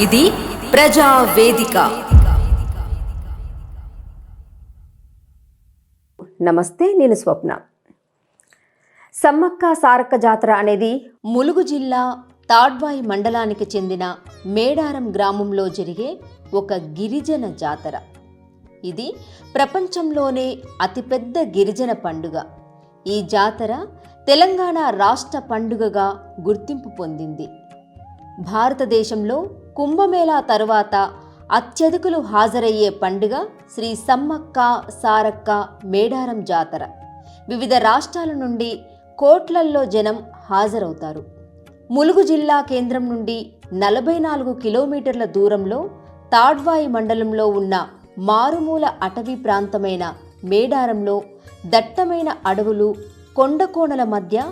ఇది ప్రజా వేదిక. నమస్తే, నేను స్వప్న. సమ్మక్క సారక్క జాతర అనేది ములుగు జిల్లా తాడ్వాయి మండలానికి చెందిన మేడారం గ్రామంలో జరిగే ఒక గిరిజన జాతర. ఇది ప్రపంచంలోనే అతిపెద్ద గిరిజన పండుగ. ఈ జాతర తెలంగాణ రాష్ట్ర పండుగగా గుర్తింపు పొందింది. భారతదేశంలో కుంభమేళా తరువాత అత్యధికులు హాజరయ్యే పండుగ శ్రీ సమ్మక్క సారక్క మేడారం జాతర. వివిధ రాష్ట్రాల నుండి కోట్లల్లో జనం హాజరవుతారు. ములుగు జిల్లా కేంద్రం నుండి 44 కిలోమీటర్ల దూరంలో తాడ్వాయి మండలంలో ఉన్న మారుమూల అటవీ ప్రాంతమైన మేడారంలో దట్టమైన అడవులు, కొండకోణల మధ్య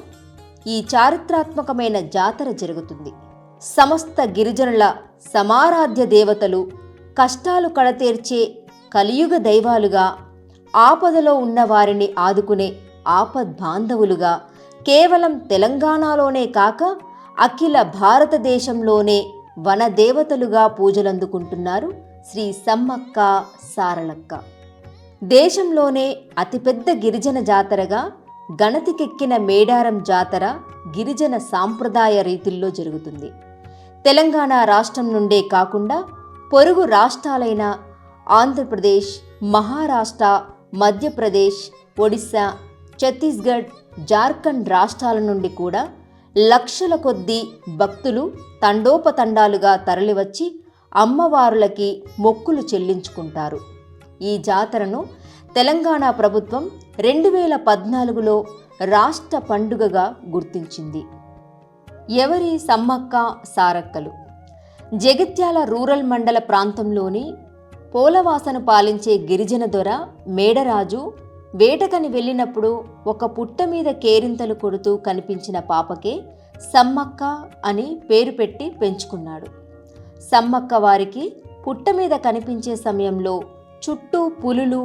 ఈ చారిత్రాత్మకమైన జాతర జరుగుతుంది. సమస్త గిరిజనుల సమారాధ్య దేవతలు, కష్టాలు కడతీర్చే కలియుగ దైవాలుగా, ఆపదలో ఉన్న వారిని ఆదుకునే ఆపద్బాంధవులుగా కేవలం తెలంగాణలోనే కాక అఖిల భారతదేశంలోనే వనదేవతలుగా పూజలందుకుంటున్నారు శ్రీ సమ్మక్క సారలక్క. దేశంలోనే అతిపెద్ద గిరిజన జాతరగా గణతికెక్కిన మేడారం జాతర గిరిజన సాంప్రదాయ రీతుల్లో జరుగుతుంది. తెలంగాణ రాష్ట్రం నుండే కాకుండా పొరుగు రాష్ట్రాలైన ఆంధ్రప్రదేశ్, మహారాష్ట్ర, మధ్యప్రదేశ్, ఒడిశా, ఛత్తీస్గఢ్, జార్ఖండ్ రాష్ట్రాల నుండి కూడా లక్షల కొద్దీ భక్తులు తండోపతండాలుగా తరలివచ్చి అమ్మవారులకి మొక్కులు చెల్లించుకుంటారు. ఈ జాతరను తెలంగాణ ప్రభుత్వం 2014లో రాష్ట్ర పండుగగా గుర్తించింది. ఎవరి సమ్మక్క సారక్కలు? జగిత్యాల రూరల్ మండల ప్రాంతంలోని పోలవాసను పాలించే గిరిజన దొర మేడరాజు వేటకని వెళ్ళినప్పుడు ఒక పుట్ట మీద కేరింతలు కొడుతూ కనిపించిన పాపకే సమ్మక్క అని పేరు పెట్టి పెంచుకున్నాడు. సమ్మక్క వారికి పుట్ట మీద కనిపించే సమయంలో చుట్టూ పులులు,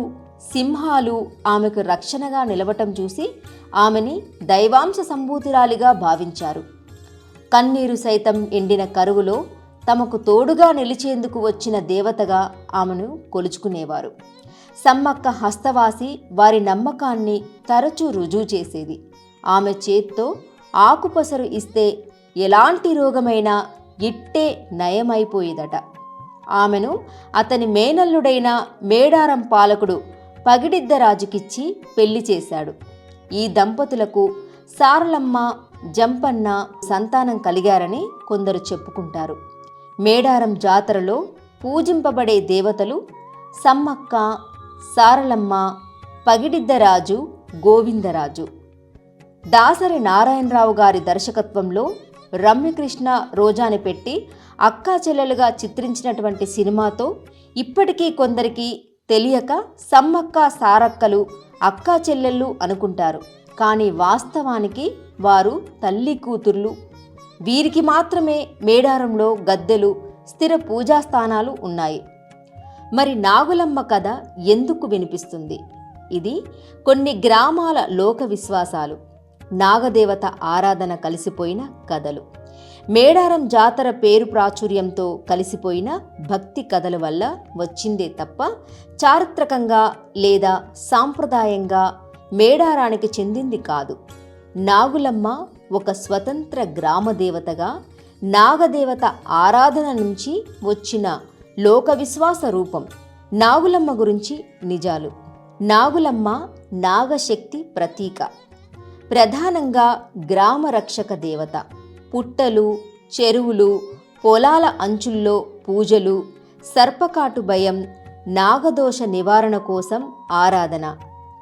సింహాలు ఆమెకు రక్షణగా నిలవటం చూసి ఆమెని దైవాంశ సంభూతిరాలిగా భావించారు. కన్నీరు సైతం ఎండిన కరువులో తమకు తోడుగా నిలిచేందుకు వచ్చిన దేవతగా ఆమెను కొలుచుకునేవారు. సమ్మక్క హస్తవాసి వారి నమ్మకాన్ని తరచూ రుజువు చేసేది. ఆమె చేత్తో ఆకుపసరు ఇస్తే ఎలాంటి రోగమైనా ఇట్టే నయమైపోయేదట. ఆమెను అతని మేనల్లుడైన మేడారం పాలకుడు పగిడిద్దరాజుకిచ్చి పెళ్లి చేశాడు. ఈ దంపతులకు సారలమ్మ, జంపన్న సంతానం కలిగారని కొందరు చెప్పుకుంటారు. మేడారం జాతరలో పూజింపబడే దేవతలు సమ్మక్క, సారలమ్మ, పగిడిద్దరాజు, గోవిందరాజు. దాసరి నారాయణరావు గారి దర్శకత్వంలో రమ్యకృష్ణ, రోజాని పెట్టి అక్కా చెల్లెలుగా చిత్రించినటువంటి సినిమాతో ఇప్పటికీ కొందరికి తెలియక సమ్మక్క సారక్కలు అక్కా చెల్లెళ్ళు అనుకుంటారు. కానీ వాస్తవానికి వారు తల్లి కూతుర్లు. వీరికి మాత్రమే మేడారంలో గద్దెలు, స్థిర పూజాస్థానాలు ఉన్నాయి. మరి నాగులమ్మ కథ ఎందుకు వినిపిస్తుంది? ఇది కొన్ని గ్రామాల లోక విశ్వాసాలు, నాగదేవత ఆరాధన కలిసిపోయిన కథలు. మేడారం జాతర పేరు ప్రాచుర్యంతో కలిసిపోయిన భక్తి కథల వల్ల వచ్చిందే తప్ప చారిత్రకంగా లేదా సాంప్రదాయంగా మేడారానికి చెందింది కాదు. నాగులమ్మ ఒక స్వతంత్ర గ్రామదేవతగా నాగదేవత ఆరాధన నుంచి వచ్చిన లోక విశ్వాస రూపం. నాగులమ్మ గురించి నిజాలు. నాగులమ్మ నాగశక్తి ప్రతీక. ప్రధానంగా గ్రామ రక్షక దేవత. పుట్టలు, చెరువులు, పొలాల అంచుల్లో పూజలు, సర్పకాటు భయం, నాగదోష నివారణ కోసం ఆరాధన.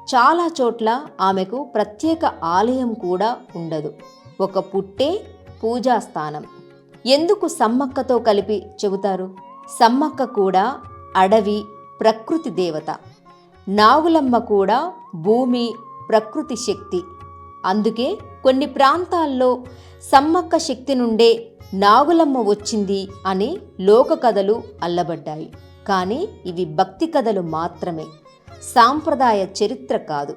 చాలా చోట్ల ఆమెకు ప్రత్యేక ఆలయం కూడా ఉండదు. ఒక పుట్టే పూజాస్థానం. ఎందుకు సమ్మక్కతో కలిపి చెబుతారు? సమ్మక్క కూడా అడవి, ప్రకృతి దేవత. నాగులమ్మ కూడా భూమి, ప్రకృతి శక్తి. అందుకే కొన్ని ప్రాంతాల్లో సమ్మక్క శక్తి నుండే నాగులమ్మ వచ్చింది అని లోక కథలు అల్లబడ్డాయి. కానీ ఇవి భక్తి కథలు మాత్రమే, సాంప్రదాయ చరిత్ర కాదు.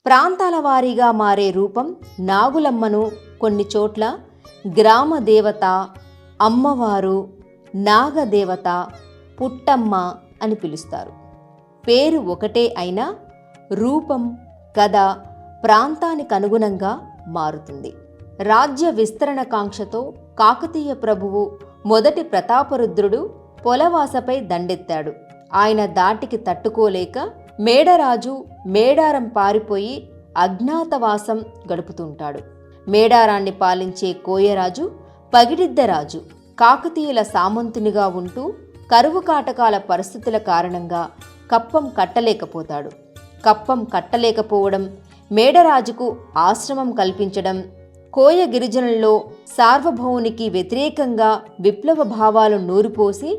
ప్రాంతాల వారీగా మారే రూపం నాగులమ్మను కొన్ని చోట్ల గ్రామ దేవత, అమ్మవారు, నాగదేవత, పుట్టమ్మ అని పిలుస్తారు. పేరు ఒకటే అయినా రూపం, కథ ప్రాంతానికి అనుగుణంగా మారుతుంది. రాజ్య విస్తరణ కాంక్షతో కాకతీయ ప్రభువు మొదటి ప్రతాపరుద్రుడు పొలవాసపై దండెత్తాడు. ఆయన దాటికి తట్టుకోలేక మేడరాజు మేడారం పారిపోయి అజ్ఞాతవాసం గడుపుతుంటాడు. మేడారాన్ని పాలించే కోయరాజు పగిడిద్దరాజు కాకతీయుల సామంతునిగా ఉంటూ కరువు కాటకాల పరిస్థితుల కారణంగా కప్పం కట్టలేకపోతాడు. కప్పం కట్టలేకపోవడం, మేడరాజుకు ఆశ్రమం కల్పించడం, కోయ గిరిజనుల్లో సార్వభౌమునికి వ్యతిరేకంగా విప్లవ భావాలు నూరిపోసి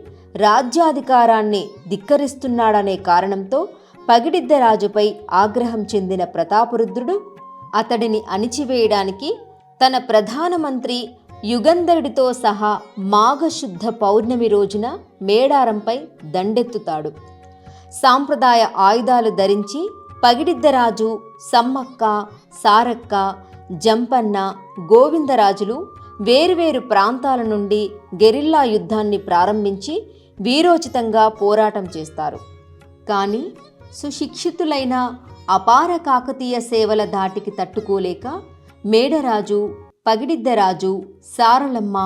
రాజ్యాధికారాన్ని ధిక్కరిస్తున్నాడనే కారణంతో పగిడిద్దరాజుపై ఆగ్రహం చెందిన ప్రతాపరుద్రుడు అతడిని అణిచివేయడానికి తన ప్రధానమంత్రి యుగంధరుడితో సహా మాఘశుద్ధ పౌర్ణమి రోజున మేడారంపై దండెత్తుతాడు. సాంప్రదాయ ఆయుధాలు ధరించి పగిడిద్దరాజు, సమ్మక్క, సారక్క, జంపన్న, గోవిందరాజులు వేరువేరు ప్రాంతాల నుండి గెరిల్లా యుద్ధాన్ని ప్రారంభించి వీరోచితంగా పోరాటం చేస్తారు. కానీ సుశిక్షితులైన అపార కాకతీయ సేవల ధాటికి తట్టుకోలేక మేడరాజు, పగిడిద్దరాజు, సారలమ్మ,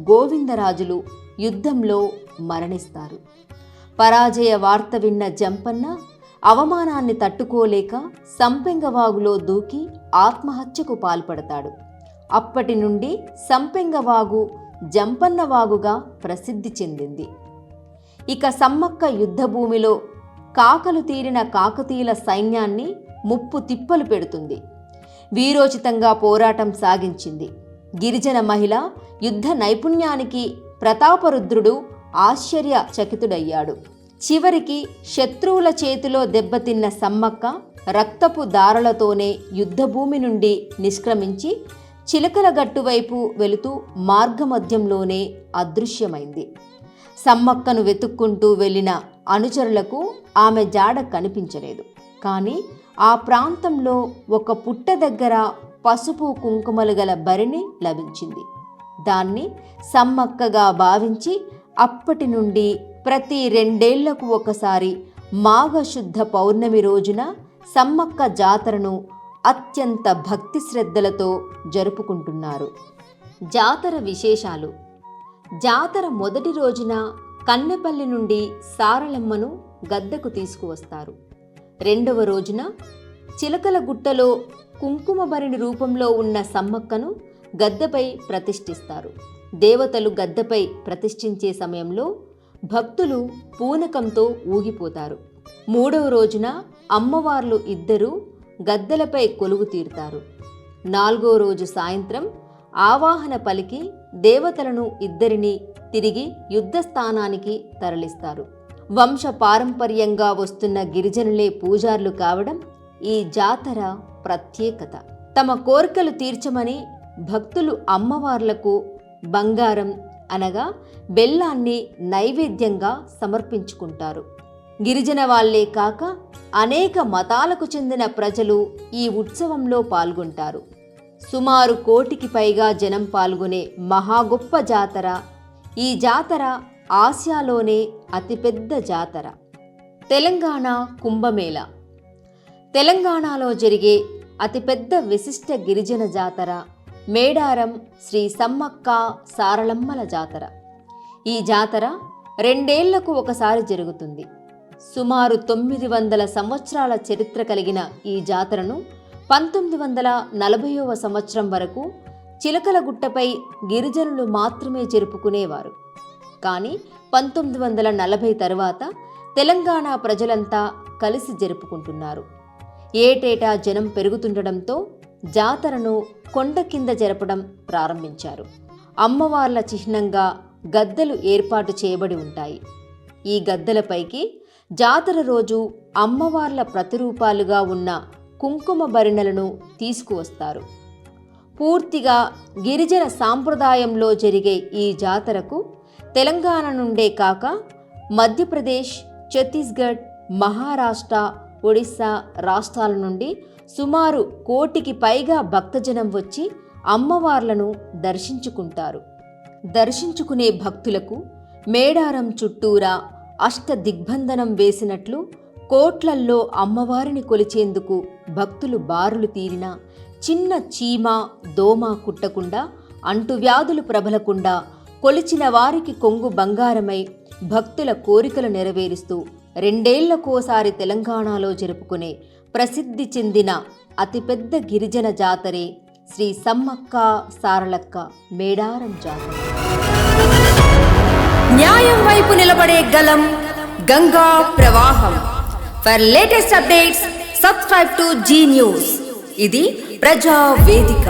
గోవిందరాజులు యుద్ధంలో మరణిస్తారు. పరాజయ వార్త విన్న జంపన్న అవమానాన్ని తట్టుకోలేక సంపెంగవాగులో దూకి ఆత్మహత్యకు పాల్పడతాడు. అప్పటి నుండి సంపెంగవాగు జంపన్నవాగుగా ప్రసిద్ధి చెందింది. ఇక సమ్మక్క యుద్ధభూమిలో కాకలు తీరిన కాకతీయుల సైన్యాన్ని ముప్పు తిప్పలు పెడుతుంది. వీరోచితంగా పోరాటం సాగించింది. గిరిజన మహిళ యుద్ధ నైపుణ్యానికి ప్రతాపరుద్రుడు ఆశ్చర్యచకితుడయ్యాడు. చివరికి శత్రువుల చేతిలో దెబ్బతిన్న సమ్మక్క రక్తపు దారులతోనే యుద్ధభూమి నుండి నిష్క్రమించి చిలకల గట్టువైపు వెళుతూ మార్గమధ్యంలోనే అదృశ్యమైంది. సమ్మక్కను వెతుక్కుంటూ వెళ్ళిన అనుచరులకు ఆమె జాడ కనిపించలేదు. కానీ ఆ ప్రాంతంలో ఒక పుట్ట దగ్గర పసుపు కుంకుమలు గల భరిణి లభించింది. దాన్ని సమ్మక్కగా భావించి అప్పటి నుండి ప్రతి 2 ఏళ్లకు ఒకసారి మాఘశుద్ధ పౌర్ణమి రోజున సమ్మక్క జాతరను అత్యంత భక్తి శ్రద్ధలతో జరుపుకుంటున్నారు. జాతర విశేషాలు. జాతర మొదటి రోజున కన్నెపల్లి నుండి సారలమ్మను గద్దకు తీసుకువస్తారు. 2వ రోజున చిలకల గుట్టలో కుంకుమ భరిణి రూపంలో ఉన్న సమ్మక్కను గద్దపై ప్రతిష్ఠిస్తారు. దేవతలు గద్దపై ప్రతిష్ఠించే సమయంలో భక్తులు పూనకంతో ఊగిపోతారు. 3వ రోజున అమ్మవార్లు ఇద్దరూ గద్దలపై కొలువు తీరుతారు. 4వ రోజు సాయంత్రం ఆవాహన పలికి దేవతలను ఇద్దరిని తిరిగి యుద్ధస్థానానికి తరలిస్తారు. వంశ పారంపర్యంగా వస్తున్న గిరిజనులే పూజార్లు కావడం ఈ జాతర ప్రత్యేకత. తమ కోరికలు తీర్చమని భక్తులు అమ్మవార్లకు బంగారం అనగా బెల్లాన్ని నైవేద్యంగా సమర్పించుకుంటారు. గిరిజన వాళ్లే కాక అనేక మతాలకు చెందిన ప్రజలు ఈ ఉత్సవంలో పాల్గొంటారు. సుమారు 1 కోటికి పైగా జనం పాల్గొనే మహా గొప్ప జాతర. ఈ జాతర ఆసియాలోనే అతిపెద్ద జాతర. తెలంగాణ కుంభమేళ. తెలంగాణలో జరిగే అతిపెద్ద విశిష్ట గిరిజన జాతర మేడారం శ్రీ సమ్మక్క సారలమ్మల జాతర. ఈ జాతర 2 ఏళ్లకు ఒకసారి జరుగుతుంది. సుమారు 900 సంవత్సరాల చరిత్ర కలిగిన ఈ జాతరను 1940వ సంవత్సరం వరకు చిలకలగుట్టపై గిరిజనులు మాత్రమే జరుపుకునేవారు. కానీ 1940 తరువాత తెలంగాణ ప్రజలంతా కలిసి జరుపుకుంటున్నారు. ఏటేటా జనం పెరుగుతుండడంతో జాతరను కొండ కింద జరపడం ప్రారంభించారు. అమ్మవార్ల చిహ్నంగా గద్దెలు ఏర్పాటు చేయబడి ఉంటాయి. ఈ గద్దెలపైకి జాతర రోజు అమ్మవార్ల ప్రతిరూపాలుగా ఉన్న కుంకుమ భరిణలను తీసుకువస్తారు. పూర్తిగా గిరిజన సాంప్రదాయంలో జరిగే ఈ జాతరకు తెలంగాణ నుండే కాక మధ్యప్రదేశ్, ఛత్తీస్గఢ్, మహారాష్ట్ర, ఒడిశా రాష్ట్రాల నుండి సుమారు 1 కోటికి పైగా భక్తజనం వచ్చి అమ్మవార్లను దర్శించుకుంటారు. దర్శించుకునే భక్తులకు మేడారం చుట్టూరా అష్ట దిగ్బంధనం వేసినట్లు కోట్లల్లో అమ్మవారిని కొలిచేందుకు భక్తులు బారులు తీరినా చిన్న చీమ దోమ కుట్టకుండా అంటువ్యాధులు ప్రబలకుండా కొలిచిన వారికి కొంగు బంగారమై భక్తుల కోరికలు నెరవేరుస్తూ 2 ఏళ్లకోసారి తెలంగాణలో జరుపుకునే ప్రసిద్ధి చెందిన అతిపెద్ద గిరిజన జాతరే శ్రీ సమ్మక్క సారలక్క మేడారం జాతర. న్యాయం వైపు నిలబడే గలం గంగా ప్రవాహం. For latest updates subscribe to Zee News. ఇది ప్రజా వేదిక.